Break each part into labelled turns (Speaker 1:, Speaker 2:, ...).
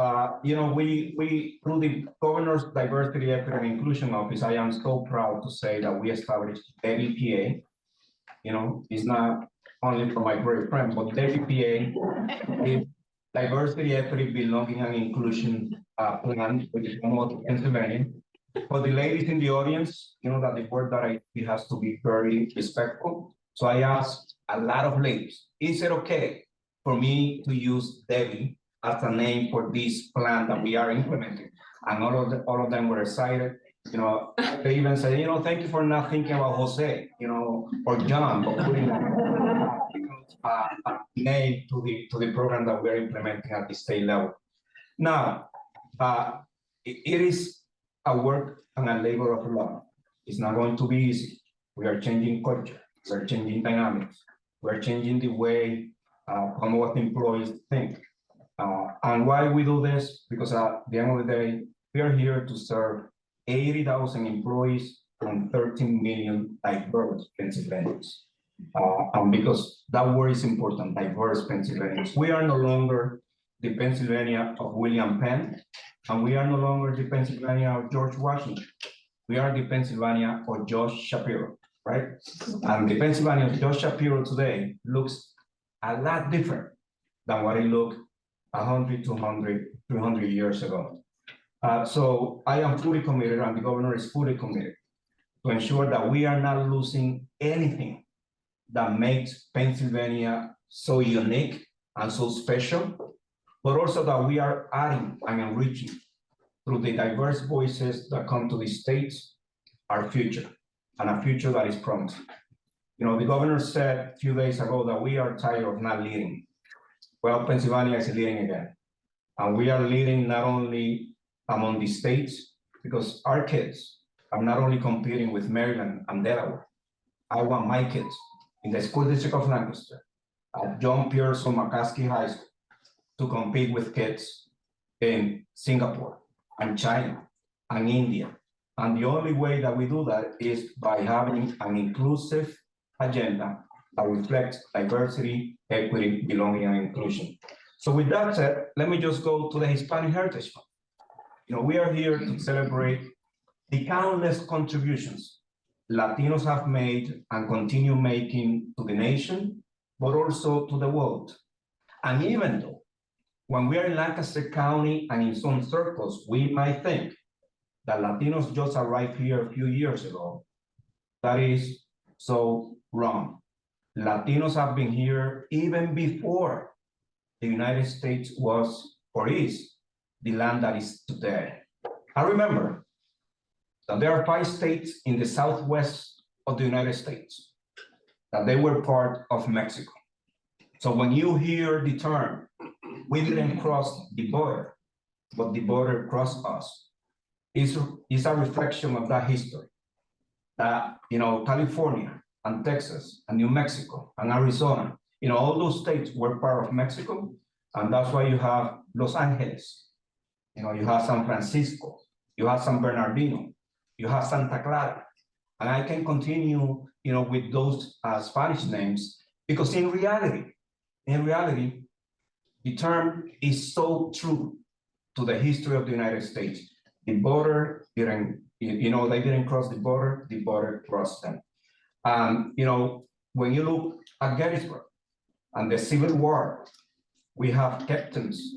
Speaker 1: we through the Governor's Diversity, Equity, and Inclusion Office, I am so proud to say that we established DEVIPA. It's not only for my great friend, but DEVIPA is Diversity, Equity, Belonging, and Inclusion Plan with the Commonwealth of Pennsylvania. For the ladies in the audience, that the word that it has to be very respectful. So I asked a lot of ladies, is it okay for me to use Debbie as a name for this plan that we are implementing? And all of them were excited. They even said, thank you for not thinking about Jose, or John, but putting a name to the program that we're implementing at the state level. Now, it is a work and a labor of love. It's not going to be easy. We are changing culture. We're changing dynamics. We're changing the way Commonwealth employees think. And why we do this? Because at the end of the day, we are here to serve 80,000 employees from 13 million diverse Pennsylvanians. And because that word is important, diverse Pennsylvanians. We are no longer the Pennsylvania of William Penn, and we are no longer the Pennsylvania of George Washington. We are the Pennsylvania of Josh Shapiro, right? And the Pennsylvania of Josh Shapiro today looks a lot different than what it looked 100, 200, 300 years ago. So I am fully committed, and the governor is fully committed to ensure that we are not losing anything that makes Pennsylvania so unique and so special, but also that we are adding and enriching through the diverse voices that come to the states, our future, and a future that is promising. The governor said a few days ago that we are tired of not leading. Well, Pennsylvania is leading again. And we are leading not only among the states, because our kids are not only competing with Maryland and Delaware. I want my kids in the school district of Lancaster at John Pearson McCaskey High School to compete with kids in Singapore and China and India. And the only way that we do that is by having an inclusive agenda that reflects diversity, equity, belonging, and inclusion. So with that said, let me just go to the Hispanic Heritage Fund. We are here to celebrate the countless contributions Latinos have made and continue making to the nation, but also to the world. And even though when we are in Lancaster County and in some circles, we might think that Latinos just arrived here a few years ago, that is so wrong. Latinos have been here even before the United States was or is the land that is today. I remember that there are 5 states in the southwest of the United States, that they were part of Mexico. So when you hear the term, we didn't cross the border, but the border crossed us, it's a reflection of that history. That, California and Texas and New Mexico and Arizona, all those states were part of Mexico. And that's why you have Los Angeles, you have San Francisco, you have San Bernardino, you have Santa Clara. And I can continue, with those Spanish names, because in reality, the term is so true to the history of the United States. The border didn't, they didn't cross the border crossed them. When you look at Gettysburg and the Civil War, we have captains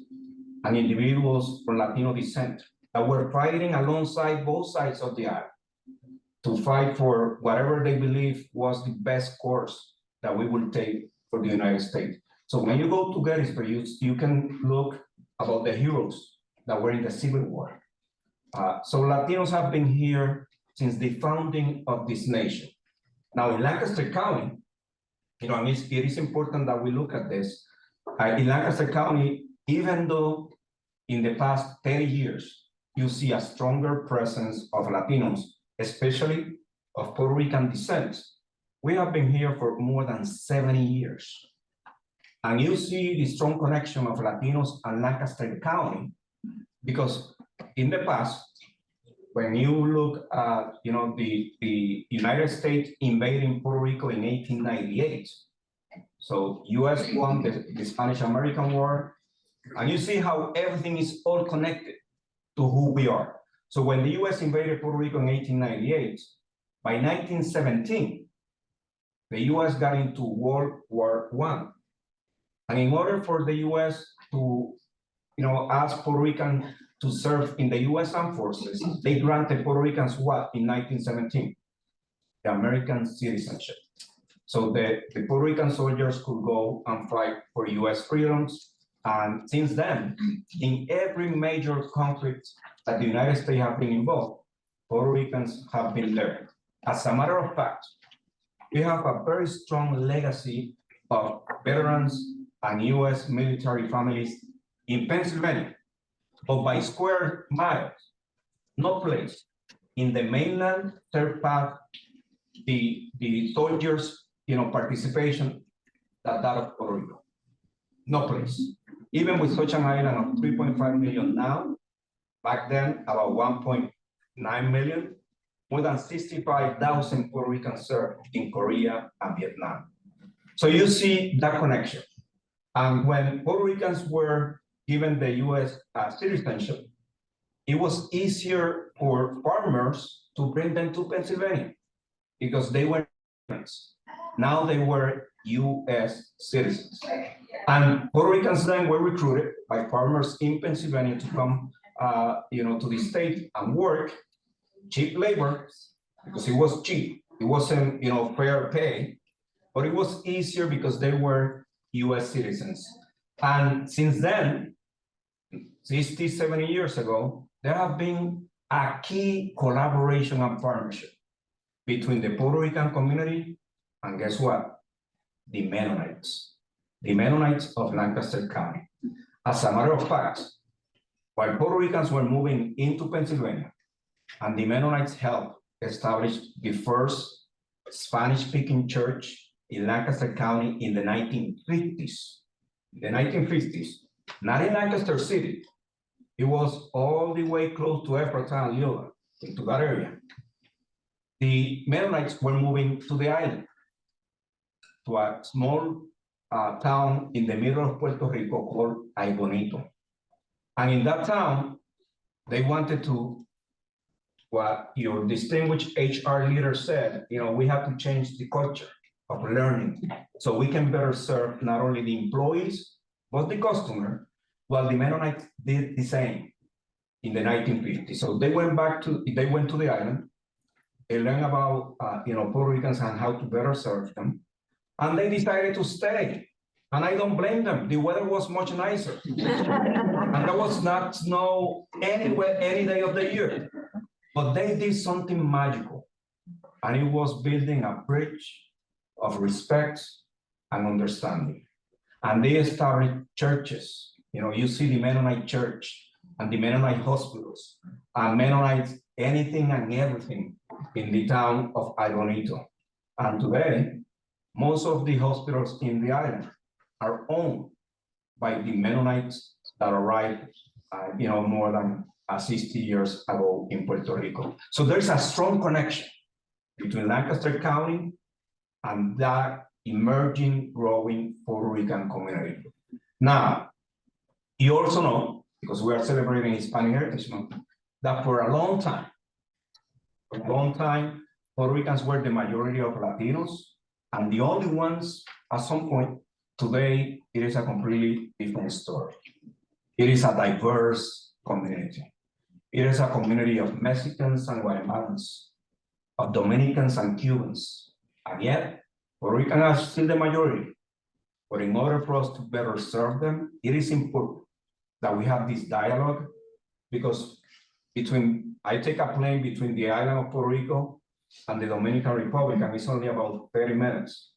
Speaker 1: and individuals from Latino descent that were fighting alongside both sides of the aisle to fight for whatever they believe was the best course that we will take for the United States. So when you go to Gettysburg, you can look about the heroes that were in the Civil War. So Latinos have been here since the founding of this nation. Now in Lancaster County, it is important that we look at this. In Lancaster County, even though in the past 30 years, you see a stronger presence of Latinos, especially of Puerto Rican descent, we have been here for more than 70 years. And you see the strong connection of Latinos and Lancaster County, because in the past, when you look at the United States invading Puerto Rico in 1898, so US won the Spanish-American War, And you see how everything is all connected to who we are. So when the US invaded Puerto Rico in 1898, by 1917, the US got into World War I. And in order for the US to ask Puerto Ricans to serve in the US Armed Forces, they granted Puerto Ricans what in 1917? The American citizenship. So the Puerto Rican soldiers could go and fight for US freedoms. And since then, in every major conflict that the United States have been involved, Puerto Ricans have been there. As a matter of fact, we have a very strong legacy of veterans and US military families in Pennsylvania, but by square miles, no place in the mainland third path the soldiers participation that of Puerto Rico. No place. Even with such an island of 3.5 million now, back then about 1.9 million, more than 65,000 Puerto Ricans served in Korea and Vietnam. So you see that connection. And when Puerto Ricans were given the US citizenship, it was easier for farmers to bring them to Pennsylvania because they were immigrants. Now they were US citizens. And Puerto Ricans then were recruited by farmers in Pennsylvania to come to the state and work cheap labor, because it was cheap. It wasn't fair pay, but it was easier because they were US citizens. And since then, 60, 70 years ago, there have been a key collaboration and partnership between the Puerto Rican community and guess what? The Mennonites of Lancaster County. As a matter of fact, while Puerto Ricans were moving into Pennsylvania and the Mennonites helped establish the first Spanish-speaking church in Lancaster County in the 1950s. The 1950s, not in Lancaster City. It was all the way close to Ephrata and Leola, into that area. The Mennonites were moving to the island, to a small town in the middle of Puerto Rico called Ay Bonito. And in that town, they wanted to, what your distinguished HR leader said, we have to change the culture of learning so we can better serve not only the employees, but the customer. Well, the Mennonites did the same in the 1950s. So they went to the island, they learned about Puerto Ricans and how to better serve them, and they decided to stay. And I don't blame them. The weather was much nicer. And there was not snow anywhere, any day of the year. But they did something magical. And it was building a bridge of respect and understanding. And they established churches. You see the Mennonite church and the Mennonite hospitals, and Mennonites, anything and everything in the town of Ay Bonito. And today, most of the hospitals in the island are owned by the Mennonites that arrived, more than 60 years ago in Puerto Rico. So there's a strong connection between Lancaster County and that emerging, growing Puerto Rican community. Now, you also know, because we are celebrating Hispanic Heritage Month, that for a long time, Puerto Ricans were the majority of Latinos, and the only ones at some point. Today, it is a completely different story. It is a diverse community. It is a community of Mexicans and Guatemalans, of Dominicans and Cubans, and yet, Puerto Ricans are still the majority. But in order for us to better serve them, it is important that we have this dialogue, because I take a plane between the island of Puerto Rico and the Dominican Republic, and it's only about 30 minutes.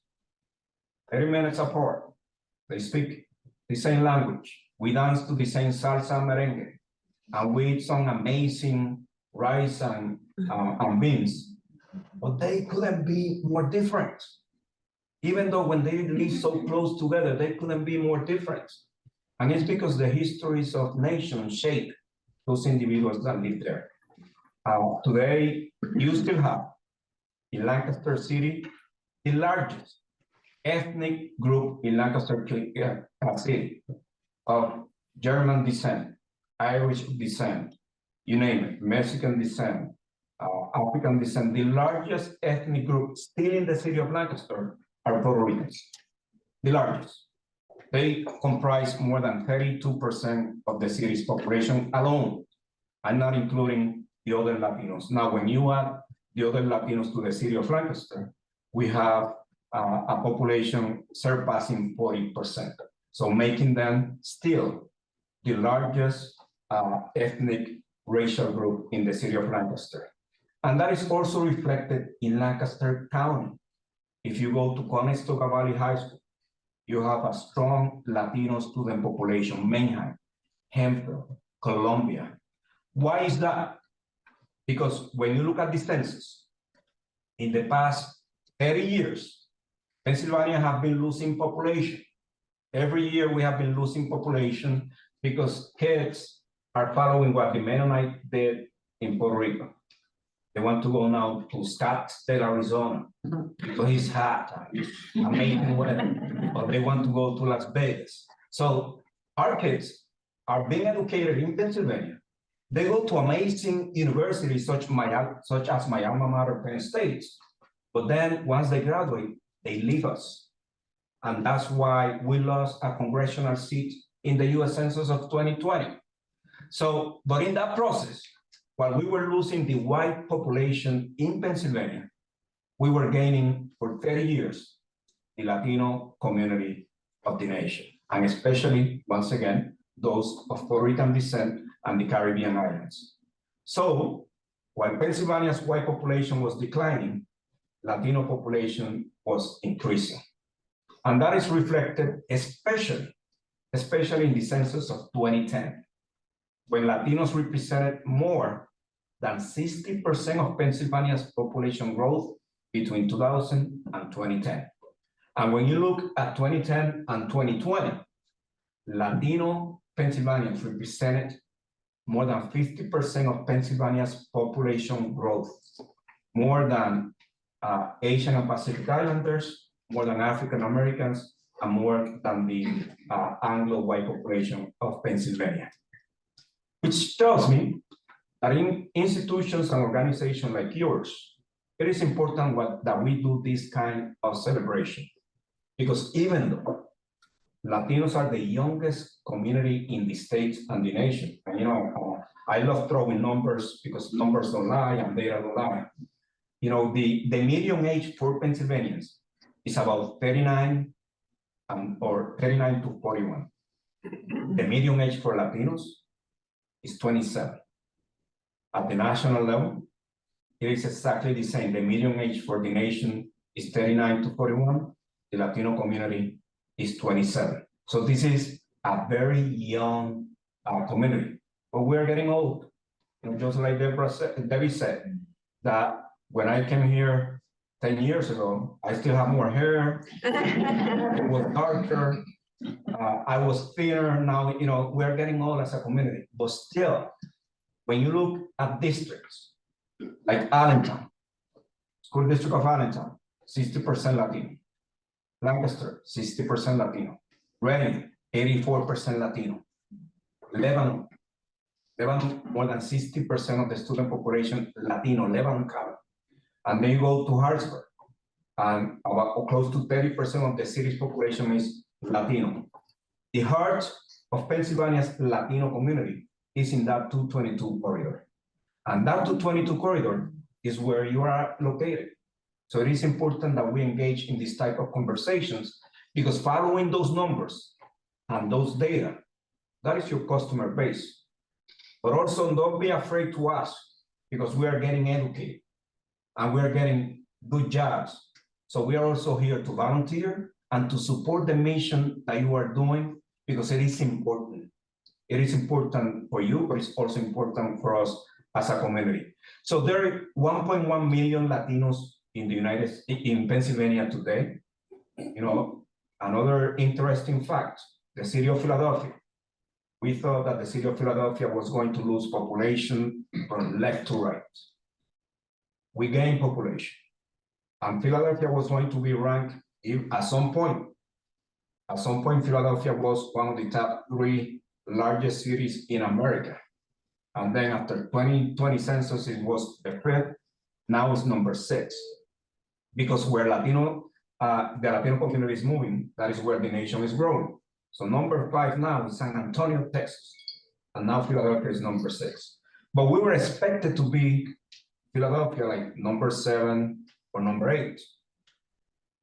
Speaker 1: 30 minutes apart. They speak the same language. We dance to the same salsa and merengue, and we eat some amazing rice and beans. But they couldn't be more different. Even though when they live so close together, they couldn't be more different. And it's because the histories of nations shape those individuals that live there. Today, you still have in Lancaster City the largest ethnic group in Lancaster City of German descent, Irish descent, you name it, Mexican descent, African descent. The largest ethnic group still in the city of Lancaster are Puerto Ricans, the largest. They comprise more than 32% of the city's population alone. I'm not including the other Latinos. Now, when you add the other Latinos to the city of Lancaster, we have a population surpassing 40%. So making them still the largest ethnic racial group in the city of Lancaster. And that is also reflected in Lancaster County. If you go to Conestoga Valley High School, you have a strong Latino student population, Manheim, Hemphill, Columbia. Why is that? Because when you look at the census, in the past 30 years, Pennsylvania have been losing population. Every year we have been losing population because kids are following what the Mennonite did in Puerto Rico. They want to go now to Scottsdale, Arizona, because it's hot, amazing weather, or they want to go to Las Vegas. So our kids are being educated in Pennsylvania. They go to amazing universities such as my alma mater, Penn State. But then once they graduate, they leave us. And that's why we lost a congressional seat in the US Census of 2020. So, but in that process, while we were losing the white population in Pennsylvania, we were gaining for 30 years the Latino community of the nation, and especially, once again, those of Puerto Rican descent and the Caribbean islands. So, while Pennsylvania's white population was declining, Latino population was increasing. And that is reflected especially in the census of 2010, when Latinos represented more than 60% of Pennsylvania's population growth between 2000 and 2010. And when you look at 2010 and 2020, Latino Pennsylvanians represented more than 50% of Pennsylvania's population growth, more than Asian and Pacific Islanders, more than African Americans, and more than the Anglo-white population of Pennsylvania. Which tells me that in institutions and organizations like yours, it is important that we do this kind of celebration. Because even though Latinos are the youngest community in the States and the nation, and I love throwing numbers because numbers don't lie and data don't lie. The median age for Pennsylvanians is about 39 or 39 to 41. The median age for Latinos is 27. At the national level, it is exactly the same. The median age for the nation is 39 to 41. The Latino community is 27. So this is a very young community, but we're getting old. Just like Debbie said, that when I came here 10 years ago, I still have more hair, it was darker, I was thinner. Now, we're getting old as a community, but still, when you look at districts like Allentown, School District of Allentown, 60% Latino. Lancaster, 60% Latino. Reading, 84% Latino. Lebanon, more than 60% of the student population Latino, Lebanon County. And then you go to Harrisburg, and about close to 30% of the city's population is Latino. The heart of Pennsylvania's Latino community is in that 222 corridor. And that 222 corridor is where you are located. So it is important that we engage in this type of conversations, because following those numbers and those data, that is your customer base. But also don't be afraid to ask, because we are getting educated and we are getting good jobs. So we are also here to volunteer and to support the mission that you are doing, because it is important. It is important for you, but it's also important for us as a community. So there are 1.1 million Latinos in Pennsylvania today. Another interesting fact, the city of Philadelphia. We thought that the city of Philadelphia was going to lose population from left to right. We gained population. And Philadelphia was going to be ranked at some point. At some point, Philadelphia was one of the top 3 largest cities in America. And then after 2020 census, it was the fifth. Now it's number 6. Because where Latino, the Latino community is moving, that is where the nation is growing. So number 5 now is San Antonio, Texas. And now Philadelphia is number 6. But we were expected to be Philadelphia like number 7 or number 8.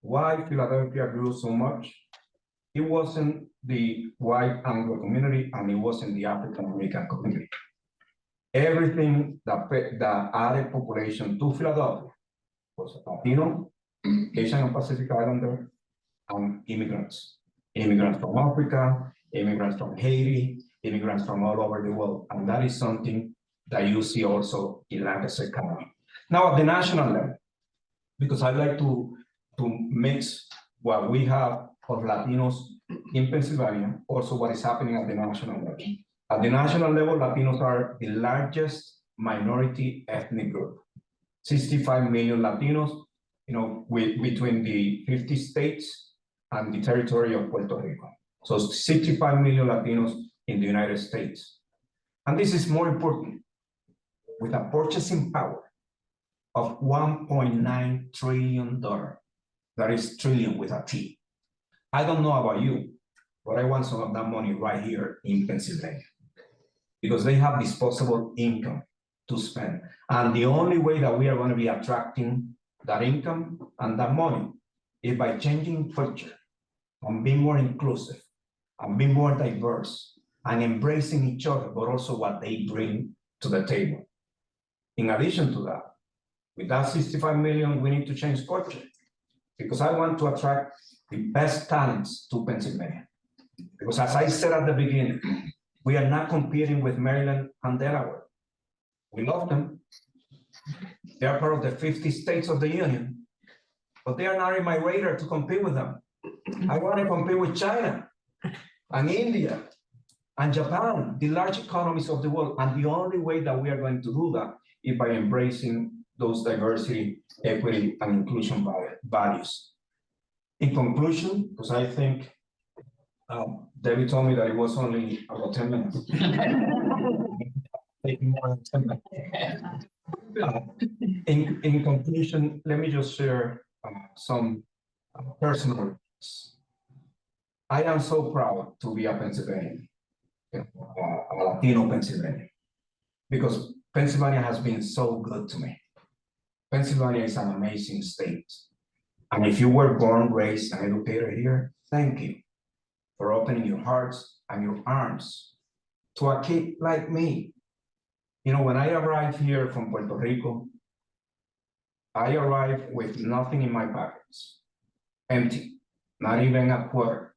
Speaker 1: Why Philadelphia grew so much? It wasn't the white Anglo community and it wasn't the African American community. Everything that added population to Philadelphia was Latino, Asian and Pacific Islander, and immigrants. Immigrants from Africa, immigrants from Haiti, immigrants from all over the world. And that is something that you see also in Lancaster County. Now at the national level, because I like to mix what we have of Latinos in Pennsylvania, also what is happening at the national level. At the national level, Latinos are the largest minority ethnic group. 65 million Latinos, between the 50 states and the territory of Puerto Rico. So 65 million Latinos in the United States. And this is more important, with a purchasing power of $1.9 trillion. That is trillion with a T. I don't know about you, but I want some of that money right here in Pennsylvania, because they have disposable income to spend. And the only way that we are going to be attracting that income and that money is by changing culture and being more inclusive and being more diverse and embracing each other, but also what they bring to the table. In addition to that, with that 65 million, we need to change culture, because I want to attract the best talents to Pennsylvania. Because as I said at the beginning, we are not competing with Maryland and Delaware. We love them. They are part of the 50 states of the union, but they are not in my radar to compete with them. I want to compete with China and India and Japan, the large economies of the world. And the only way that we are going to do that is by embracing those diversity, equity, and inclusion values. In conclusion, because I think Debbie told me that it was only about 10 minutes. Taking more than 10 minutes. In conclusion, let me just share some personal remarks. I am so proud to be a Pennsylvanian, a Latino Pennsylvanian, because Pennsylvania has been so good to me. Pennsylvania is an amazing state. And if you were born, raised, and educated here, thank you for opening your hearts and your arms to a kid like me. When I arrived here from Puerto Rico, I arrived with nothing in my pockets, empty, not even a quarter.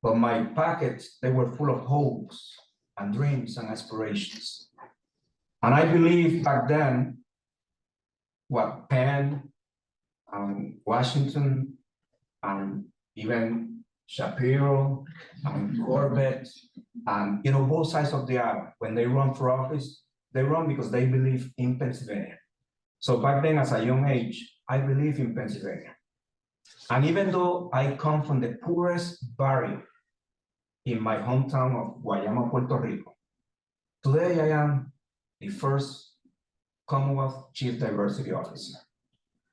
Speaker 1: But my pockets, they were full of hopes and dreams and aspirations. And I believe back then, what Penn and Washington and even Shapiro and Corbett and both sides of the aisle, when they run for office, they run because they believe in Pennsylvania. So back then, as a young age, I believe in Pennsylvania. And even though I come from the poorest barrio in my hometown of Guayama, Puerto Rico, today I am the first Commonwealth Chief Diversity Officer.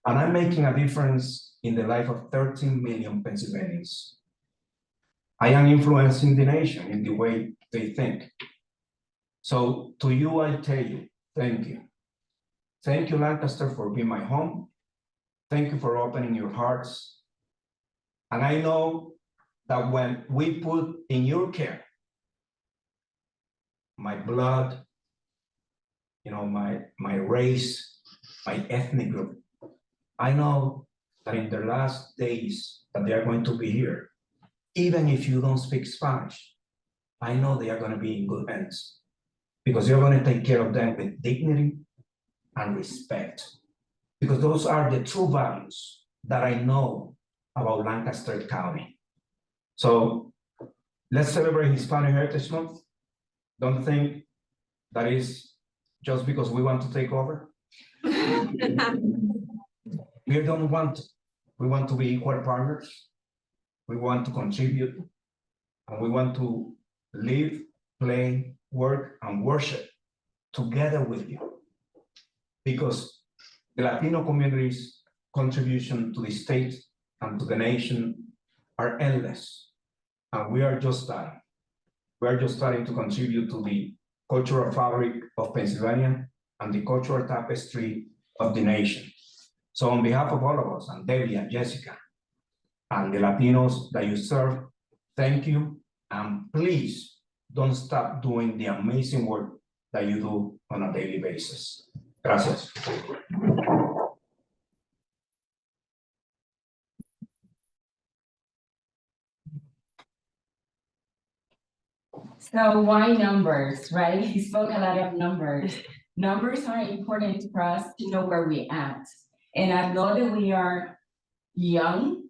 Speaker 1: And I'm making a difference in the life of 13 million Pennsylvanians. I am influencing the nation in the way they think. So to you, I tell you, thank you. Thank you, Lancaster, for being my home. Thank you for opening your hearts. And I know that when we put in your care my blood, my race, my ethnic group, I know that in the last days that they are going to be here, even if you don't speak Spanish, I know they are going to be in good hands, because you're going to take care of them with dignity and respect, because those are the true values that I know about Lancaster County. So let's celebrate Hispanic Heritage Month. Don't think that is just because we want to take over. We don't want, we want to be equal partners. We want to contribute, and we want to live, play, work, and worship together with you. Because the Latino community's contribution to the state and to the nation are endless. And we are just starting. We are just starting to contribute to the cultural fabric of Pennsylvania and the cultural tapestry of the nation. So on behalf of all of us, and Debbie and Jessica, and the Latinos that you serve, thank you, and please don't stop doing the amazing work that you do on a daily basis. Gracias.
Speaker 2: So why numbers, right? He spoke a lot of numbers. Numbers are important for us to know where we're at. And I know that we are young.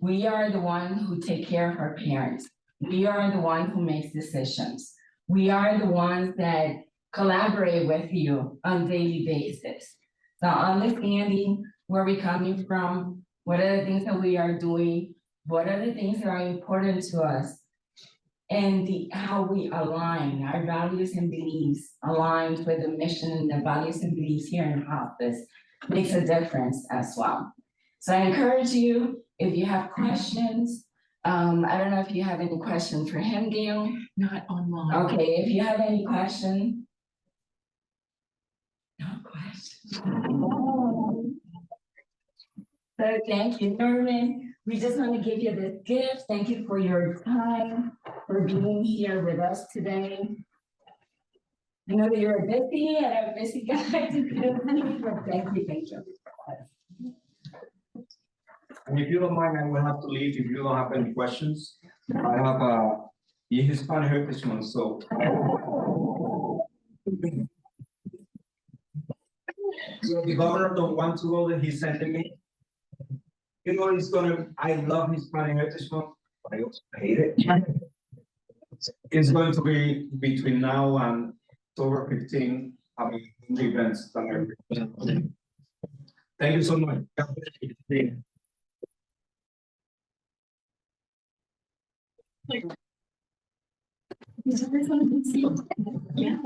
Speaker 2: We are the ones who take care of our parents. We are the ones who makes decisions. We are the ones that collaborate with you on a daily basis. So understanding where we're coming from, what are the things that we are doing, what are the things that are important to us, and how we align our values and beliefs aligned with the mission and the values and beliefs here in office makes a difference as well. So I encourage you, if you have questions, I don't know if you have any questions for him, Gail?
Speaker 3: Not online.
Speaker 2: Okay, if you have any question. No question. So thank you, Norman. We just want to give you this gift. Thank you for your time, for being here with us today. I know that you're busy and a busy guy to do, but thank you.
Speaker 1: And if you don't mind, I will have to leave if you don't have any questions. I have a Hispanic Heritage Month, so. So the governor don't want to go there, he's sending me. You know, I love Hispanic Heritage Month, but I also hate it. It's going to be between now and October 15, having events. Thank you so much.
Speaker 3: Yeah.